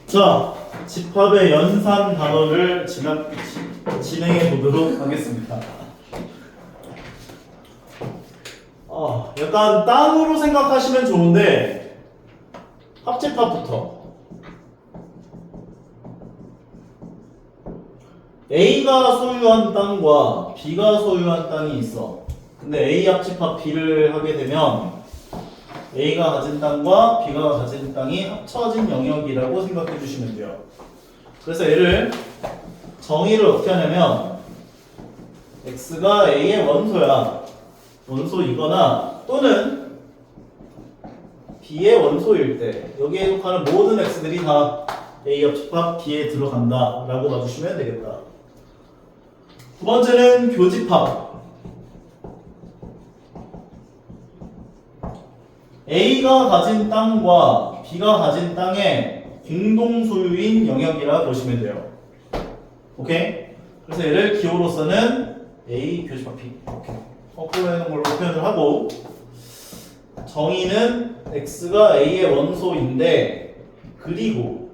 자, 집합의 연산 단어를 진행해 보도록 하겠습니다. 약간 땅으로 생각하시면 좋은데 합집합부터 A가 소유한 땅과 B가 소유한 땅이 있어. 근데 A 합집합 B를 하게 되면 A가 가진 땅과 B가 가진 땅이 합쳐진 영역이라고 생각해 주시면 돼요. 그래서 얘를 정의를 어떻게 하냐면 X가 A의 원소야. 원소이거나 또는 B의 원소일 때 여기에 속하는 모든 X들이 다 A 합집합 B에 들어간다 라고 봐주시면 되겠다. 두 번째는 교집합. A가 가진 땅과 B가 가진 땅의 공동 소유인 영역이라 보시면 돼요. 오케이? 그래서 얘를 기호로서는 A 교집합 B 이렇게 거꾸로 해놓은 걸로 표현을 하고, 정의는 X가 A의 원소인데 그리고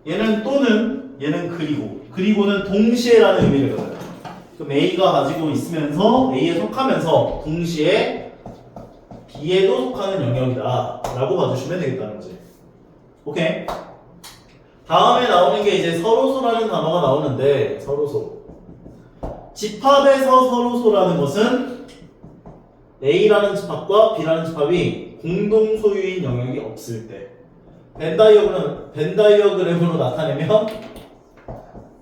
얘는 또는 얘는 그리고는 동시에라는 의미를 가져요. 그럼 A가 가지고 있으면서 A에 속하면서 동시에 B에도 속하는 영역이다 라고 봐주시면 되겠다는 거지. 오케이? 다음에 나오는 게 이제 서로소라는 단어가 나오는데, 서로소. 집합에서 서로소라는 것은 A라는 집합과 B라는 집합이 공동 소유인 영역이 없을 때, 벤다이어그램으로 나타내면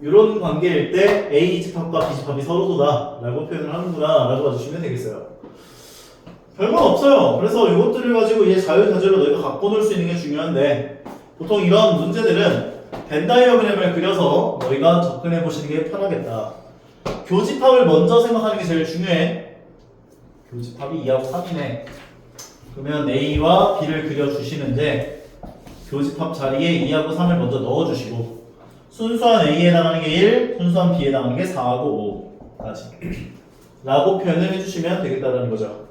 이런 관계일 때 A 집합과 B 집합이 서로소다 라고 표현을 하는구나 라고 봐주시면 되겠어요. 별건 없어요. 그래서 이것들을 가지고 이제 자유자재로 너희가 갖고 놀 수 있는 게 중요한데, 보통 이런 문제들은 벤다이어그램을 그려서 너희가 접근해 보시는 게 편하겠다. 교집합을 먼저 생각하는 게 제일 중요해. 교집합이 2하고 3이네. 그러면 A와 B를 그려주시는데 교집합 자리에 2하고 3을 먼저 넣어주시고, 순수한 A에 해당하는 게 1, 순수한 B에 해당하는 게 4하고 5까지 라고 표현을 해주시면 되겠다는 거죠.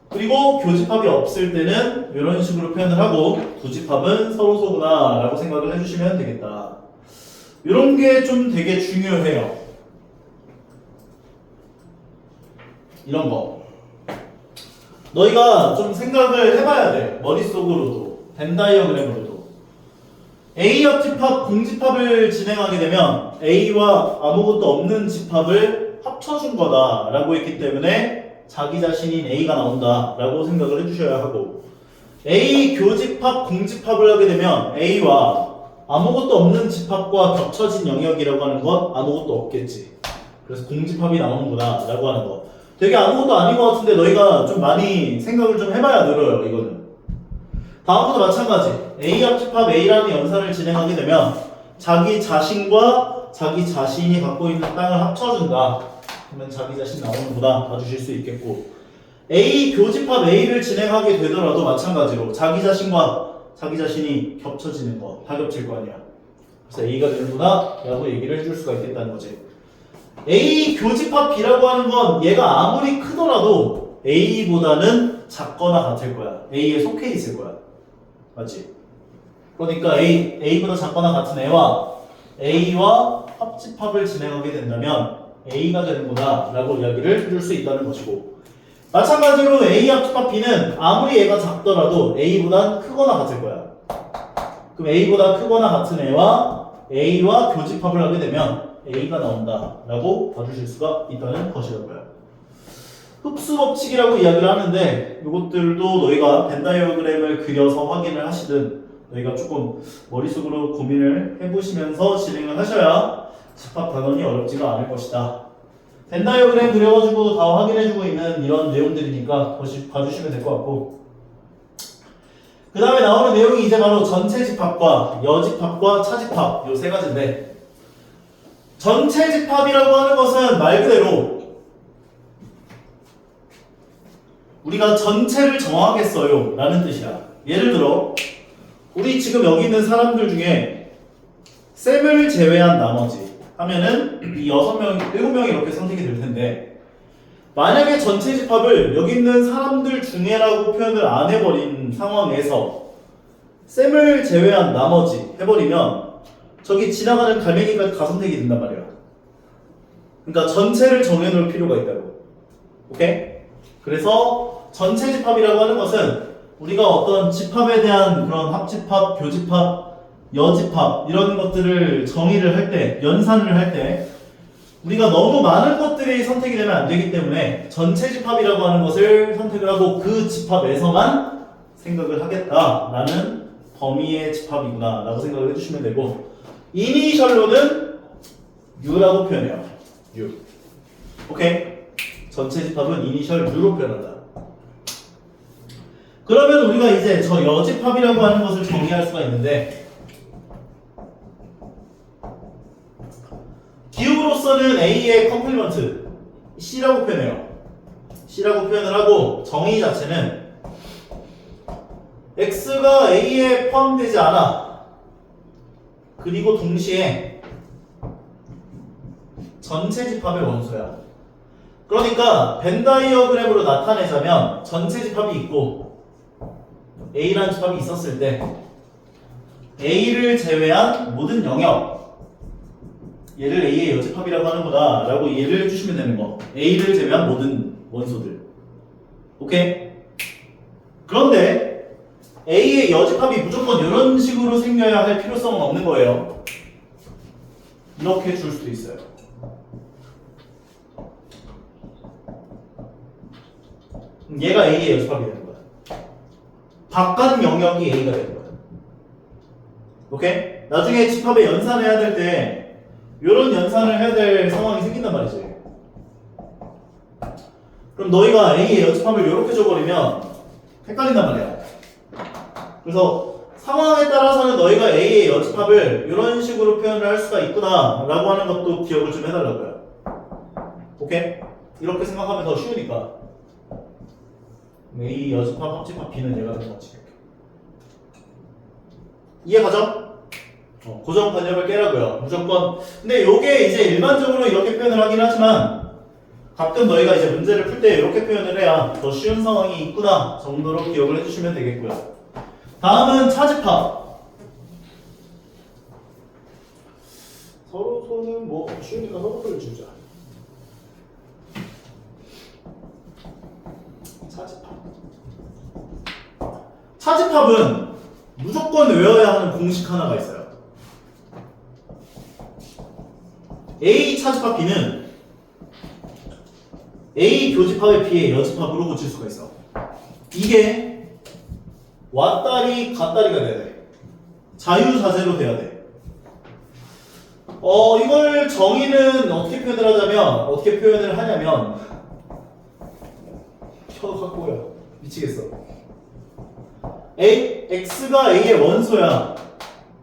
그리고 교집합이 없을 때는 이런 식으로 표현을 하고, 두 집합은 서로소구나 라고 생각을 해주시면 되겠다. 이런 게 좀 되게 중요해요. 이런 거 너희가 좀 생각을 해봐야 돼. 머릿속으로도 벤다이어그램으로도. A 합집합 공집합을 진행하게 되면 A와 아무것도 없는 집합을 합쳐준 거다 라고 했기 때문에 자기 자신인 A가 나온다 라고 생각을 해주셔야 하고, A 교집합 공집합을 하게 되면 A와 아무것도 없는 집합과 겹쳐진 영역이라고 하는 건 아무것도 없겠지. 그래서 공집합이 나오는구나 라고 하는 거. 되게 아무것도 아닌 것 같은데 너희가 좀 많이 생각을 좀 해봐야 늘어요. 이거는 다음부터 마찬가지. A 합집합 A라는 연산을 진행하게 되면 자기 자신과 자기 자신이 갖고 있는 땅을 합쳐준다. 그러면 자기 자신 나오는구나 봐주실 수 있겠고, A 교집합 A를 진행하게 되더라도 마찬가지로 자기 자신과 자기 자신이 겹쳐지는 거, 다 겹칠 거 아니야. 그래서 A가 되는구나 라고 얘기를 해줄 수가 있겠다는 거지. A 교집합 B라고 하는 건 얘가 아무리 크더라도 A보다는 작거나 같을 거야. A에 속해 있을 거야. 맞지? 그러니까 A보다 작거나 같은 애와 A와 합집합을 진행하게 된다면 A가 되는구나 라고 이야기를 해줄 수 있다는 것이고, 마찬가지로 A 합집합 B는 아무리 얘가 작더라도 A보단 크거나 같을 거야. 그럼 A보다 크거나 같은 애와 A와 교집합을 하게 되면 A가 나온다 라고 봐주실 수가 있다는 것이라고요. 흡수 법칙이라고 이야기를 하는데, 이것들도 너희가 벤다이어그램을 그려서 확인을 하시든 너희가 조금 머릿속으로 고민을 해보시면서 진행을 하셔야 집합 단원이 어렵지가 않을 것이다. 벤다이어그램 그려가지고 다 확인해주고 있는 이런 내용들이니까 봐주시면 될 것 같고, 그 다음에 나오는 내용이 이제 바로 전체 집합과 여집합과 차집합 요 세 가지인데, 전체 집합이라고 하는 것은 말 그대로 우리가 전체를 정하겠어요 라는 뜻이야. 예를 들어 우리 지금 여기 있는 사람들 중에 쌤을 제외한 나머지 하면은 이 6명, 7명이 이렇게 선택이 될 텐데, 만약에 전체 집합을 여기 있는 사람들 중에라고 표현을 안 해버린 상황에서 쌤을 제외한 나머지 해버리면 저기 지나가는 갈매기가 가선택이 된단 말이야. 그러니까 전체를 정해놓을 필요가 있다고. 오케이? 그래서 전체 집합이라고 하는 것은 우리가 어떤 집합에 대한 그런 합집합, 교집합, 여집합 이런 것들을 정의를 할 때, 연산을 할 때 우리가 너무 많은 것들이 선택이 되면 안 되기 때문에 전체 집합이라고 하는 것을 선택을 하고 그 집합에서만 생각을 하겠다라는 범위의 집합이구나 라고 생각을 해주시면 되고, 이니셜로는 U라고 표현해요. U. 오케이? 전체 집합은 이니셜 U로 표현한다. 그러면 우리가 이제 저 여집합이라고 하는 것을 정의할 수가 있는데, 기울로서는 A의 컴플리먼트 C라고 표현해요. C라고 표현을 하고, 정의 자체는 X가 A에 포함되지 않아. 그리고 동시에 전체 집합의 원소야. 그러니까 벤 다이어그램으로 나타내자면 전체 집합이 있고 A라는 집합이 있었을 때 A를 제외한 모든 영역, 얘를 A의 여집합이라고 하는구나 라고 이해를 해주시면 되는 거. A를 제외한 모든 원소들. 오케이? 그런데 A의 여집합이 무조건 이런 식으로 생겨야 할 필요성은 없는 거예요. 이렇게 줄 수도 있어요. 얘가 A의 여집합이 되는 거야. 바깥 영역이 A가 되는 거야. 오케이? 나중에 집합에 연산해야 될 때 이런 연산을 해야 될 상황이 생긴단 말이지. 그럼 너희가 A의 여집합을 이렇게 줘버리면 헷갈린단 말이야. 그래서 상황에 따라서는 너희가 A의 여집합을 이런 식으로 표현을 할 수가 있구나 라고 하는 것도 기억을 좀 해달라고요. 오케이? 이렇게 생각하면 더 쉬우니까. A 여집합, 합집합, B는 얘가 되는 거지. 이해가죠? 고정관념을 깨라고요. 무조건. 근데 요게 이제 일반적으로 이렇게 표현을 하긴 하지만 가끔 너희가 이제 문제를 풀 때 이렇게 표현을 해야 더 쉬운 상황이 있구나 정도로 기억을 해주시면 되겠고요. 다음은 차집합. 서로서는 뭐 쉬우니까 서로서를 주자. 차집합은 무조건 외워야 하는 공식 하나가 있어요. A 차집합 B는 A 교집합의 B의 여집합으로 고칠 수가 있어. 이게 왔다리 갔다리가 돼야 돼. 자유자재로 돼야 돼. 이걸 정의는 어떻게 표현을 하자면, 어떻게 표현을 하냐면, 혀도 갖고요. 미치겠어. X가 A의 원소야.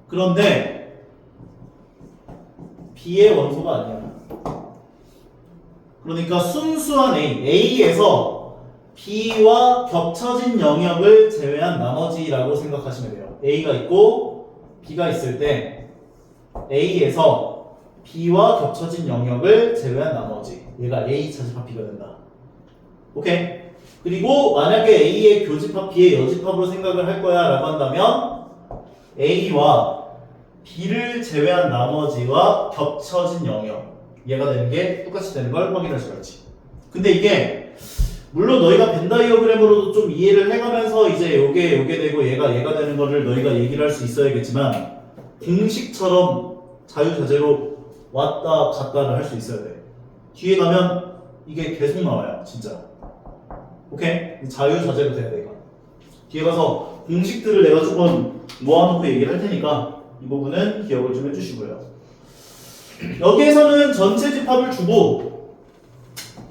그런데 B의 원소가 아니야. 그러니까 순수한 A에서 B와 겹쳐진 영역을 제외한 나머지라고 생각하시면 돼요. A가 있고 B가 있을 때 A에서 B와 겹쳐진 영역을 제외한 나머지, 얘가 A 차집합 B가 된다. 오케이? 그리고 만약에 A의 교집합 B의 여집합으로 생각을 할 거야 라고 한다면 A와 B를 제외한 나머지와 겹쳐진 영역, 얘가 되는 게 똑같이 되는 걸 확인할 수가 있지. 근데 이게 물론 너희가 벤 다이어그램으로도 좀 이해를 해가면서 이제 요게 되고 얘가 되는 거를 너희가 얘기를 할 수 있어야겠지만 공식처럼 자유자재로 왔다 갔다를 할 수 있어야 돼. 뒤에 가면 이게 계속 나와요 진짜. 오케이? 자유자재로 돼야 돼 이거. 뒤에 가서 공식들을 내가 조금 모아놓고 얘기를 할 테니까 이 부분은 기억을 좀 해주시고요. 여기에서는 전체 집합을 주고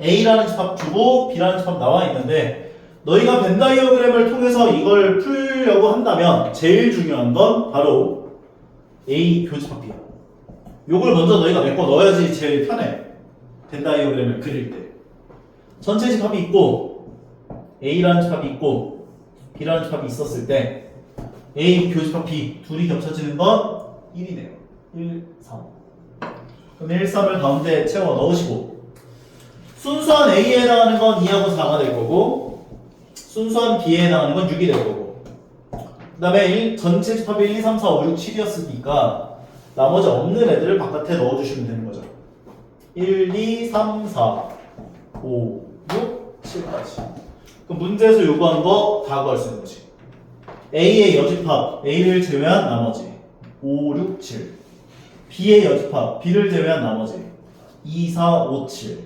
A라는 집합 주고 B라는 집합 나와 있는데, 너희가 벤 다이어그램을 통해서 이걸 풀려고 한다면 제일 중요한 건 바로 A 교집합 B야. 요걸 먼저 너희가 메꿔 넣어야지 제일 편해. 벤 다이어그램을 그릴 때 전체 집합이 있고 A라는 집합이 있고 B라는 집합이 있었을 때 A 교집합 B 둘이 겹쳐지는 건 1이네요. 1, 3. 그럼 1, 3을 가운데 채워 넣으시고, 순수한 A에 해당하는 건 2하고 4가 될 거고 순수한 B에 해당하는 건 6이 될 거고, 다음에 전체 집합이 1, 2, 3, 4, 5, 6, 7이었으니까 나머지 없는 애들을 바깥에 넣어주시면 되는 거죠. 1, 2, 3, 4, 5, 6, 7까지. 그럼 문제에서 요구한 거 다 구할 수 있는 거지. A의 여집합, A를 제외한 나머지 5, 6, 7. B의 여집합, B를 제외한 나머지 2, 4, 5, 7.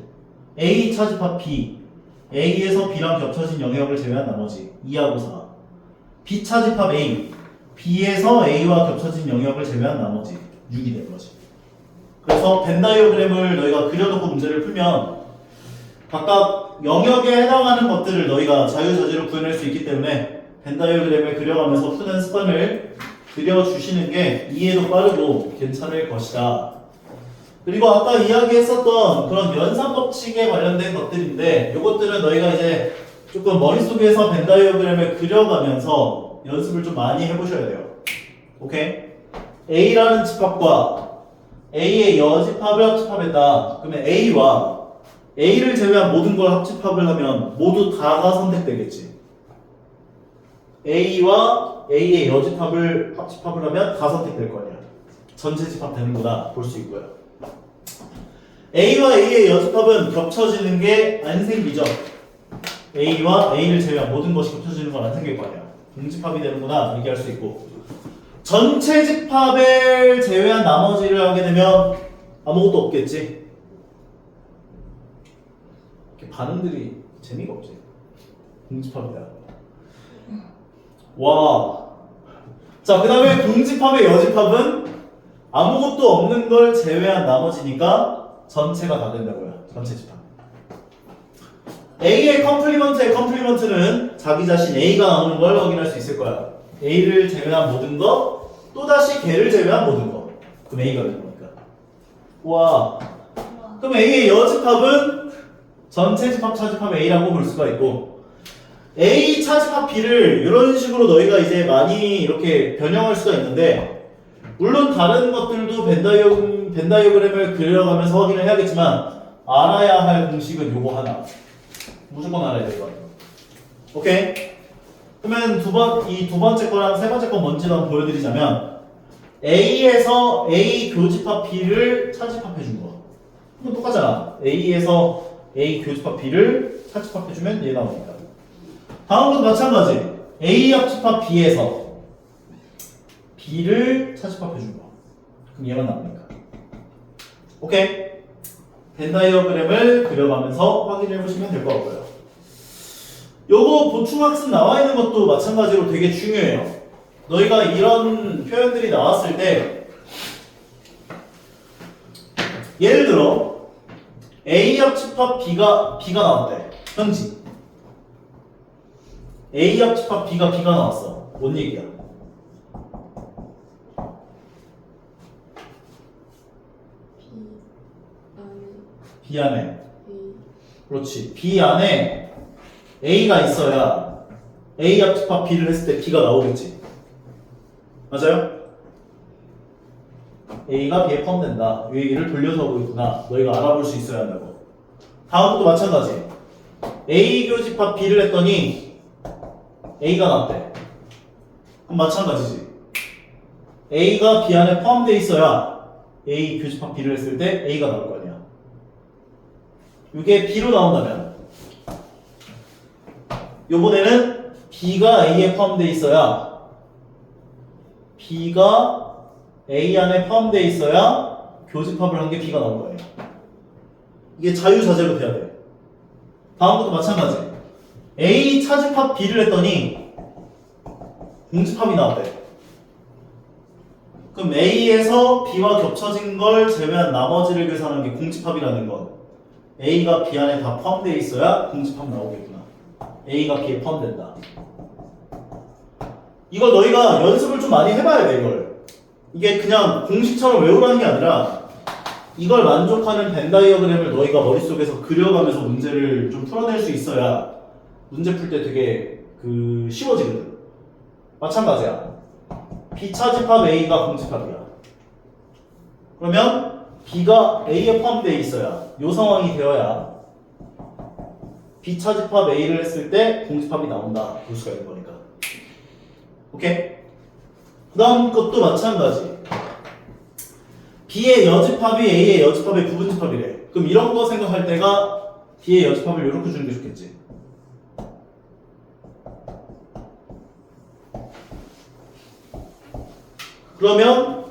A 차집합 B, A에서 B랑 겹쳐진 영역을 제외한 나머지 2하고 4. B 차집합 A, B에서 A와 겹쳐진 영역을 제외한 나머지 6이 된 거지. 그래서 벤 다이어그램을 너희가 그려놓고 문제를 풀면 각각 영역에 해당하는 것들을 너희가 자유자재로 구해낼 수 있기 때문에 벤 다이어그램을 그려가면서 푸는 습관을 들여주시는 게 이해도 빠르고 괜찮을 것이다. 그리고 아까 이야기했었던 그런 연산 법칙에 관련된 것들인데 이것들은 너희가 이제 조금 머릿속에서 벤 다이어그램을 그려가면서 연습을 좀 많이 해보셔야 돼요. 오케이? A라는 집합과 A의 여집합을 합집합했다. 그러면 A와 A를 제외한 모든 걸 합집합을 하면 모두 다가 선택되겠지. A와 A의 여집합을 합집합을 하면 다 선택될 거 아니야. 전체 집합 되는구나 볼 수 있고요. A와 A의 여집합은 겹쳐지는 게 안 생기죠. A와 A를 제외한 모든 것이 겹쳐지는 건 안 생길 거 아니야. 공집합이 되는구나 얘기할 수 있고, 전체 집합을 제외한 나머지를 하게 되면 아무것도 없겠지. 이렇게 반응들이 재미가 없지. 공집합이다. 와. 자, 그 다음에 공집합의 여집합은 아무것도 없는 걸 제외한 나머지니까 전체가 다 된다고요. 전체 집합. A의 컴플리먼트의 컴플리먼트는 자기 자신 A가 나오는 걸 확인할 수 있을 거야. A를 제외한 모든 거, 또다시 걔를 제외한 모든 거. 그럼 A가 되는 거니까. 와. 그럼 A의 여집합은 전체 집합, 차집합 A라고 볼 수가 있고, A 차집합 B를 이런 식으로 너희가 이제 많이 이렇게 변형할 수가 있는데, 물론 다른 것들도 벤 다이어그램을 그려가면서 확인을 해야겠지만 알아야 할 공식은 요거 하나. 무조건 알아야 될 거 같아요. 오케이? 그러면 이 두 번째 거랑 세 번째 거 뭔지 한번 보여드리자면, A에서 A 교집합 B를 차집합해 준 거. 이건 똑같잖아. A에서 A 교집합 B를 차집합해 주면 얘 나오니까. 다음 것도 마찬가지. A 합집합 B에서 B를 차집합해 준 거. 그럼 얘만 나오니까. 오케이? 벤 다이어그램을 그려가면서 확인해 보시면 될 것 같고요. 요거 보충학습 나와 있는 것도 마찬가지로 되게 중요해요. 너희가 이런 표현들이 나왔을 때, 예를 들어 A 합집합 B가 나왔대. 현지. A 합집합 B가 나왔어. 뭔 얘기야? B 안에. 그렇지. B 안에 A가 있어야 A 합집합 B를 했을 때 B가 나오겠지. 맞아요? A가 B에 포함된다. 이 얘기를 돌려서 하고 있구나. 너희가 알아볼 수 있어야 한다고. 다음 것도 마찬가지. A 교집합 B를 했더니 A가 나왔대. 그럼 마찬가지지. A가 B 안에 포함되어 있어야 A 교집합 B를 했을 때 A가 나올 거 아니야. 이게 B로 나온다면 요번에는 B가 A에 포함되어 있어야 B가 A 안에 포함되어 있어야 교집합을 한 게 B가 나온 거예요. 이게 자유자재로 돼야 돼. 다음 것도 마찬가지. A 차집합 B를 했더니 공집합이 나왔대. 그럼 A에서 B와 겹쳐진 걸 제외한 나머지를 계산하는 게 공집합이라는 건 A가 B 안에 다 포함되어 있어야 공집합 나오겠구나. A가 B에 포함된다. 이걸 너희가 연습을 좀 많이 해봐야 돼. 이게 그냥 공식처럼 외우라는 게 아니라 이걸 만족하는 벤 다이어그램을 너희가 머릿속에서 그려가면서 문제를 좀 풀어낼 수 있어야 문제 풀 때 되게 쉬워지거든. 마찬가지야. B 차집합 A가 공집합이야. 그러면 B가 A에 포함되어 있어야 이 상황이 되어야 B 차집합 A를 했을 때 공집합이 나온다 볼 수가 있는 거니까. 오케이? 그 다음 것도 마찬가지. B의 여집합이 A의 여집합의 부분집합이래. 그럼 이런 거 생각할 때가 B의 여집합을 이렇게 주는 게 좋겠지. 그러면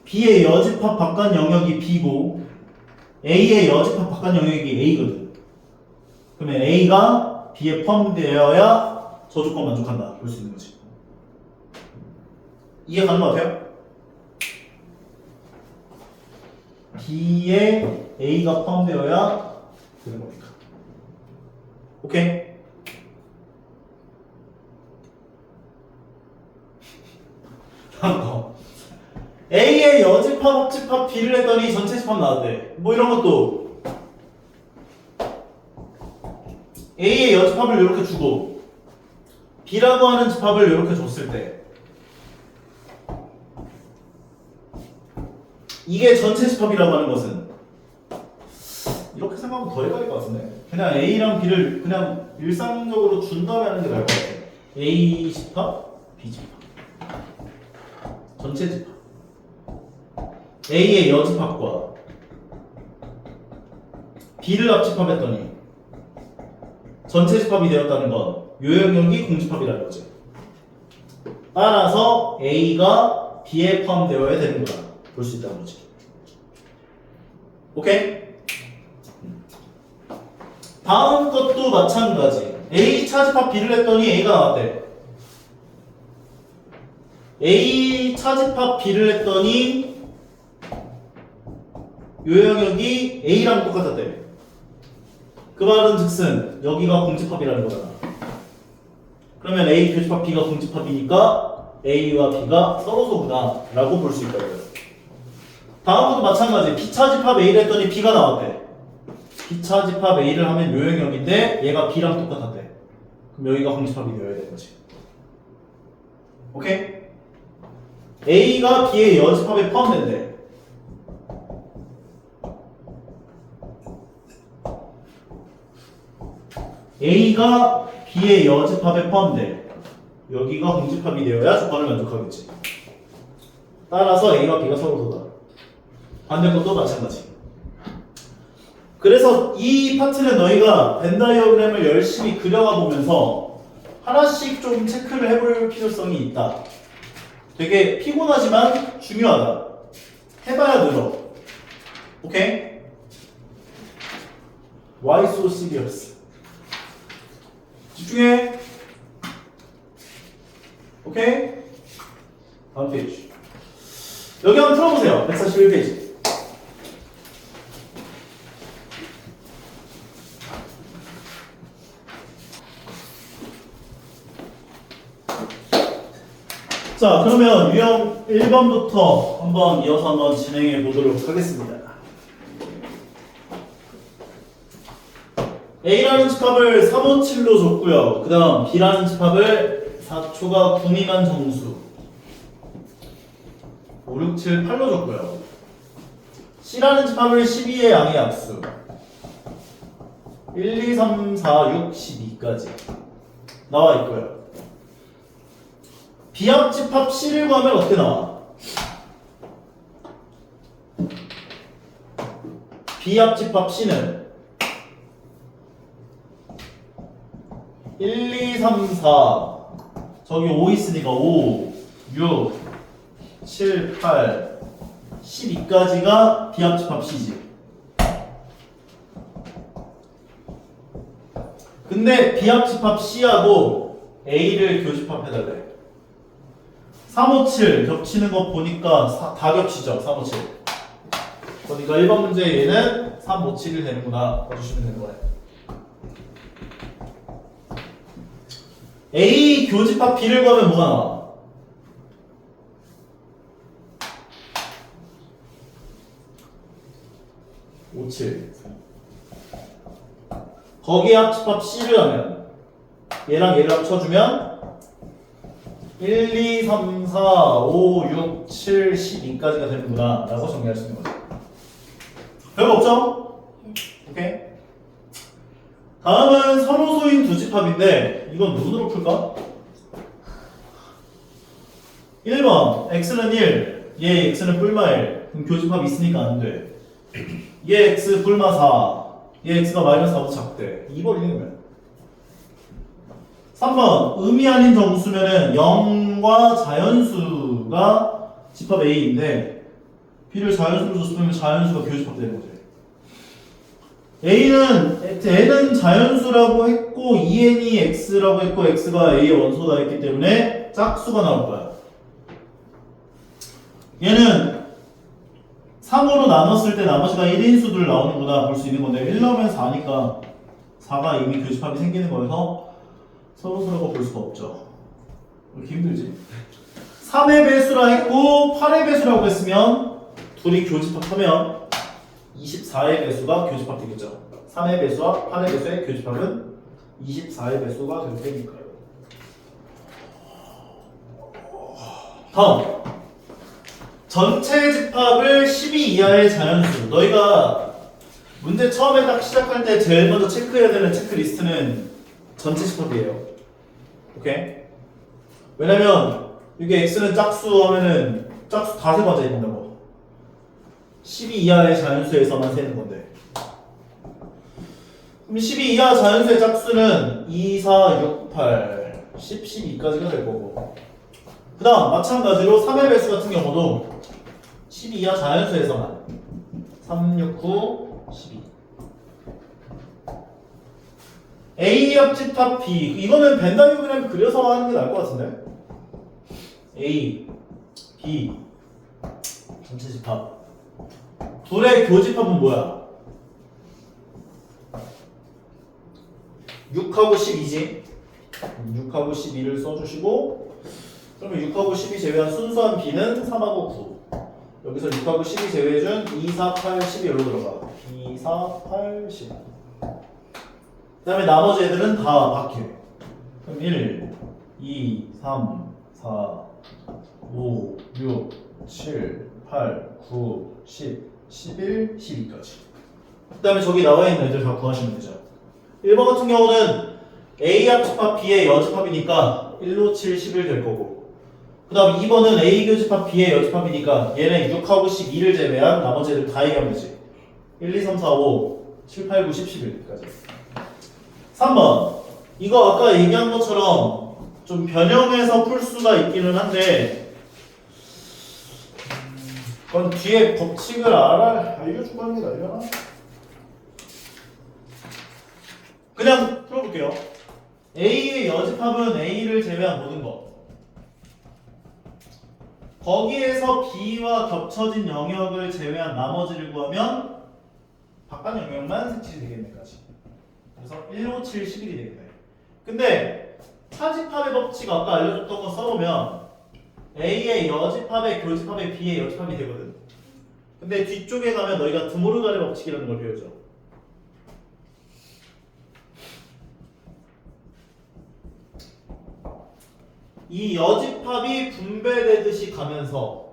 B의 여집합 바깥 영역이 B고 A의 여집합 바깥 영역이 A거든. 그러면 A가 B에 포함되어야 저 조건 만족한다. 볼 수 있는 거지. 이해 가는 것 같아요? B에 A가 포함되어야 되는 거니까. 오케이? 다음 거. A의 여집합, 합집합, B를 했더니 전체 집합 나왔대. 뭐 이런 것도 A의 여집합을 이렇게 주고 B라고 하는 집합을 이렇게 줬을 때 이게 전체 집합이라고 하는 것은 이렇게 생각하면 더 헷갈릴 것 같은데 그냥 A랑 B를 그냥 일상적으로 준 다음에 하는 게 나을 것 같아. A 집합, B 집합 전체 집합 A의 여집합과 B를 합집합했더니 전체 집합이 되었다는 건 요영역이 공집합이라는 거지. 따라서 A가 B에 포함되어야 되는 거야. 볼 수 있다는 거지. 오케이? 다음 것도 마찬가지. A 차집합 B를 했더니 A가 나왔대. A 차집합 B를 했더니 요영역이 A랑 똑같았대. 그 말은 즉슨 여기가 공집합이라는 거잖아. 그러면 A 교집합 B가 공집합이니까 A와 B가 서로소구나 라고 볼 수 있다고요. 다음 것도 마찬가지. B차집합 A를 했더니 B가 나왔대. B차집합 A를 하면 요영역인데 얘가 B랑 똑같았대. 그럼 여기가 공집합이 되어야 되는 거지. 오케이? A가 B의 여집합에 포함된대. A가 B의 여집합에 포함돼. 여기가 공집합이 되어야 조건을 만족하겠지. 따라서 A와 B가 서로소다. 반대 것도 마찬가지. 그래서 이 파트는 너희가 벤 다이어그램을 열심히 그려가 보면서 하나씩 좀 체크를 해볼 필요성이 있다. 되게 피곤하지만 중요하다. 해봐야 늘어. 오케이? Why so serious? 집중해. 오케이? 다음 페이지. 여기 한번 틀어보세요. 141페이지. 자, 그러면 유형 1번부터 한번 이어서 한번 진행해 보도록 하겠습니다. A라는 집합을 3, 5, 7로 줬고요. 그 다음 B라는 집합을 4초가 9미만 정수 5, 6, 7, 8로 줬고요. C라는 집합을 12의 양의 약수 1, 2, 3, 4, 6, 12까지 나와 있고요. B합 집합 C를 구하면 어떻게 나와? B합 집합 C는 1, 2, 3, 4 저기 5 있으니까 5, 6, 7, 8, 12까지가 B합 집합 C지. 근데 B합 집합 C하고 A를 교집합해달래. 3, 5, 7 겹치는 거 보니까 다 겹치죠. 3, 5, 7 그러니까 1번 문제 얘는 3, 5, 7이 되는구나 봐주시면 되는 거예요. A 교집합 B를 구하면 뭐가 나와? 5, 7 거기에 합집합 C를 하면 얘랑 얘를 합쳐주면 1, 2, 3, 4, 5, 6, 7, 12까지가 되는구나 라고 정리할 수 있는 거죠. 별거 없죠? 오케이? 다음은 서로소인 두 집합인데 이건 눈으로 풀까? 1번 x는 1, 얘 x는 뿔마 1. 그럼 교집합 있으니까 안 돼. 얘 x 뿔마 4, 얘 x가 마이너스 4보다 작대. 2번 있는 거야. 3번 음이 아닌 정수면은 0과 자연수가 집합 A인데 B를 자연수로 줬으면 자연수가 교집합 되는 거지. N은 자연수라고 했고 2n이 x라고 했고 x가 A의 원소다 했기 때문에 짝수가 나올 거야. 얘는 3으로 나눴을 때 나머지가 1인 수들 나오는구나 볼 수 있는 건데 1 넣으면 4니까 4가 이미 교집합이 생기는 거여서 서로서로가 볼 수가 없죠. 왜 이렇게 힘들지? 3의 배수라 했고 8의 배수라고 했으면 둘이 교집합하면 24의 배수가 교집합 되겠죠. 3의 배수와 8의 배수의 교집합은 24의 배수가 될 테니까요. 다음 전체 집합을 12 이하의 자연수. 너희가 문제 처음에 딱 시작할 때 제일 먼저 체크해야 되는 체크리스트는 전체 집합이에요. 오케이? 왜냐면 이게 x는 짝수 하면은 짝수 다 세봐야 된다고. 12 이하의 자연수에서만 세는 건데. 그럼 12 이하 자연수의 짝수는 2, 4, 6, 8, 10, 12까지가 될 거고. 그 다음 마찬가지로 3의 배수 같은 경우도 12 이하 자연수에서만 3, 6, 9, 12. A 합집합 B. 이거는 벤다이어그램 그려서 하는 게 나을 것 같은데. A, B 전체 집합. 둘의 교집합은 뭐야? 6하고 12지. 6하고 12를 써주시고 그러면 6하고 12 제외한 순수한 B는 3하고 9. 여기서 6하고 12 제외해준 2, 4, 8, 10이 여기로 들어가. 2, 4, 8, 10. 그 다음에 나머지 애들은 다 바뀌어. 그럼 1, 2, 3, 4, 5, 6, 7, 8, 9, 10, 11, 12까지. 그 다음에 저기 나와 있는 애들 다 구하시면 되죠. 1번 같은 경우는 A 합집합 B의 여집합이니까 1로 7, 11 될 거고. 그 다음 2번은 A 교집합 B의 여집합이니까 얘는 6하고 12를 제외한 나머지 애들 다 얘기하면 되지. 1, 2, 3, 4, 5, 7, 8, 9, 10, 11까지. 3번 이거 아까 얘기한 것처럼 좀 변형해서 풀 수가 있기는 한데 그건 뒤에 법칙을 알려주고 하는 게 나으려나? 그냥 풀어볼게요. A의 여집합은 A를 제외한 모든 것. 거기에서 B와 겹쳐진 영역을 제외한 나머지를 구하면 바깥 영역만 색칠이 되겠네까지. 그래서 1, 5, 7, 11이 되겠네. 근데 차집합의 법칙 아까 알려줬던 거 써보면 A의 여집합의 교집합의 B의 여집합이 되거든. 근데 뒤쪽에 가면 너희가 드모르간의 법칙이라는 걸 배우죠. 이 여집합이 분배되듯이 가면서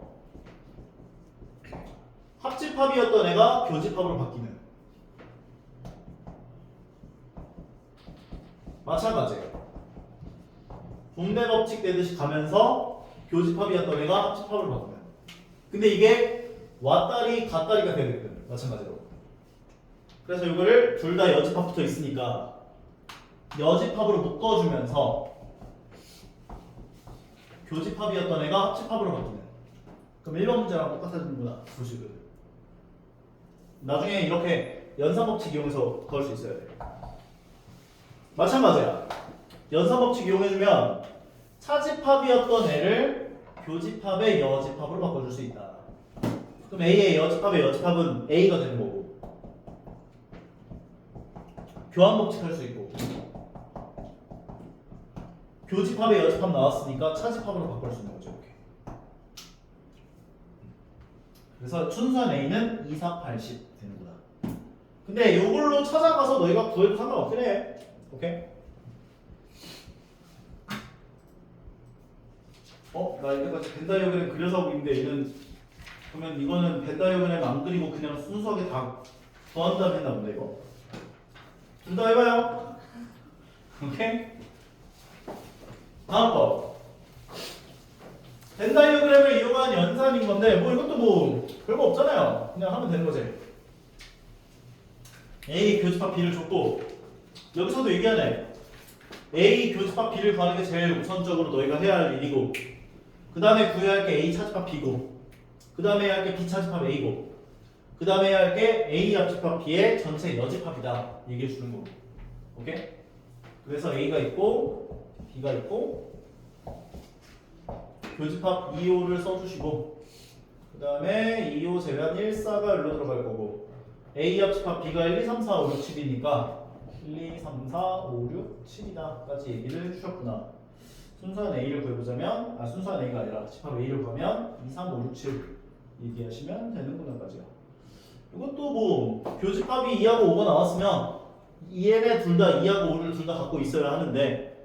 합집합이었던 애가 교집합으로 바뀌는. 마찬가지예요. 분배 법칙 되듯이 가면서 교집합이었던 애가 합집합으로 바뀌는. 근데 이게 왔다리 갔다리가 되거든. 마찬가지로. 그래서 이거를 둘 다 여집합 붙어 있으니까 여집합으로 묶어주면서 교집합이었던 애가 합집합으로 바뀌는. 그럼 1번 문제랑 똑같아지는구나. 보시거든. 나중에 이렇게 연산법칙 이용해서 구할 수 있어야 돼. 마찬가지야. 연산법칙 이용해주면 차집합이었던 애를 교집합의 여집합으로 바꿔줄 수 있다. 그럼 A의 여집합의 여집합은 A가 되는 거고 교환법칙 할 수 있고 교집합의 여집합 나왔으니까 차집합으로 바꿀 수 있는 거죠. 이렇게. 그래서 순수한 A는 2, 4, 8, 10 되는구나. 근데 이걸로 찾아가서 너희가 구해도 상관없긴 해. 오케이? 나 이때까지 벤다이어그램 그려서 하고 있는데 얘는 그러면 이거는 벤다이어그램 안 그리고 그냥 순수하게 다 구한 다음에 했나 본데 이거. 둘 다 해봐요. 오케이? 다음 거. 벤다이어그램 연산인 건데 뭐 이것도 뭐 별거 없잖아요. 그냥 하면 되는 거지. A 교집합 B를 줬고 여기서도 얘기하네. A 교집합 B를 구하는 게 제일 우선적으로 너희가 해야 할 일이고 그 다음에 구해야 할 게 A 차집합 B고 그 다음에 해야 할 게 B 차집합 A고 그 다음에 해야 할 게 A 합집합 B의 전체 여집합이다 얘기해 주는 거고. 오케이? 그래서 A가 있고 B가 있고 교집합 2호를 써주시고 그 다음에 2호 제외한 1, 4가 여기로 들어갈 거고 A 합집합 B가 1, 2, 3, 4, 5, 6, 7이니까 1, 2, 3, 4, 5, 6, 7이다 까지 얘기를 해주셨구나. 순수한 A를 구해보자면 순수한 A가 아니라 집합 A를 구하면 2, 3, 5, 6, 7 얘기하시면 되는구나 까지요. 이것도 뭐 교집합이 2하고 5가 나왔으면 얘네 둘 다 2하고 5를 둘 다 갖고 있어야 하는데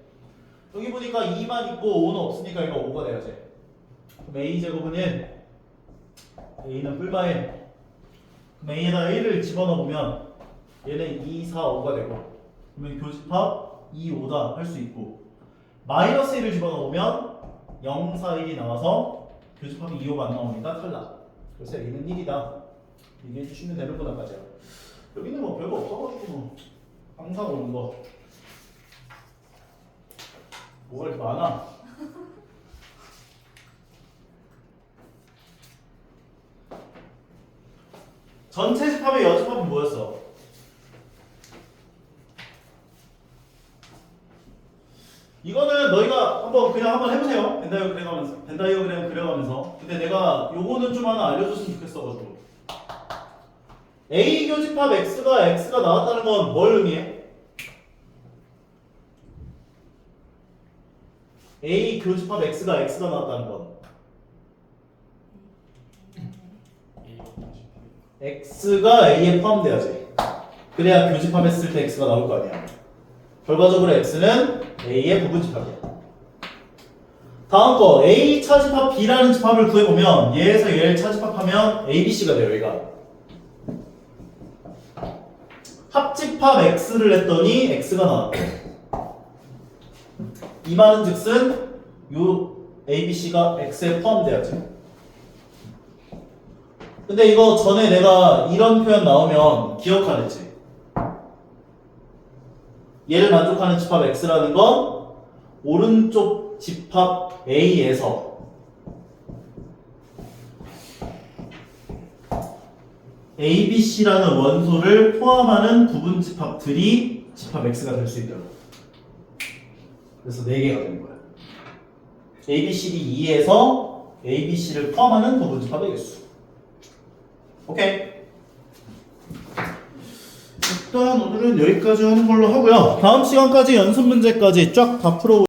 여기 보니까 2만 있고 5는 없으니까 이거 5가 돼야지. 그럼 A제곱은 1 A는 뿔마1 그럼 A에다 1을 집어넣으면 얘는 2, 4, 5가 되고 그러면 교집합 2, 5다 할 수 있고 마이너스 1을 집어넣으면 0, 4, 1이 나와서 교집합이 2, 5가 안 나오니까 탈락. 그래서 A는 1이다 얘기해 주시면 되는구나 까지요. 여기는 뭐 별거 없어가지고 뭐 항상 오는 거 뭐가 이렇게 많아? 전체 집합의 여집합은 뭐였어? 이거는 너희가 그냥 한번 해보세요. 벤다이어그램 그려가면서. 근데 내가 요거는 좀 하나 알려줬으면 좋겠어가지고. A 교집합 X가 나왔다는 건 뭘 의미해? A 교집합 X가 나왔다는 건 X가 A에 포함돼야지. 그래야 교집합했을 때 X가 나올 거 아니야. 결과적으로 X는 A의 부분집합이야. 다음 거 A 차집합 B라는 집합을 구해보면 얘에서 얘를 차집합하면 A, B, C가 돼요. 얘가 합집합 X를 했더니 X가 나왔고 이 말은 즉슨 요 A, B, C가 X에 포함돼야지. 근데 이거 전에 내가 이런 표현 나오면 기억하랬지. 얘를 만족하는 집합 X라는 건 오른쪽 집합 A에서 A, B, C라는 원소를 포함하는 부분 집합들이 집합 X가 될 수 있다고. 그래서 4개가 되는 거야. A, B, C, D, 2에서 A, B, C를 포함하는 부분 집합의 개수. 오케이. 일단 오늘은 여기까지 하는 걸로 하고요. 다음 시간까지 연습 문제까지 쫙 다 풀어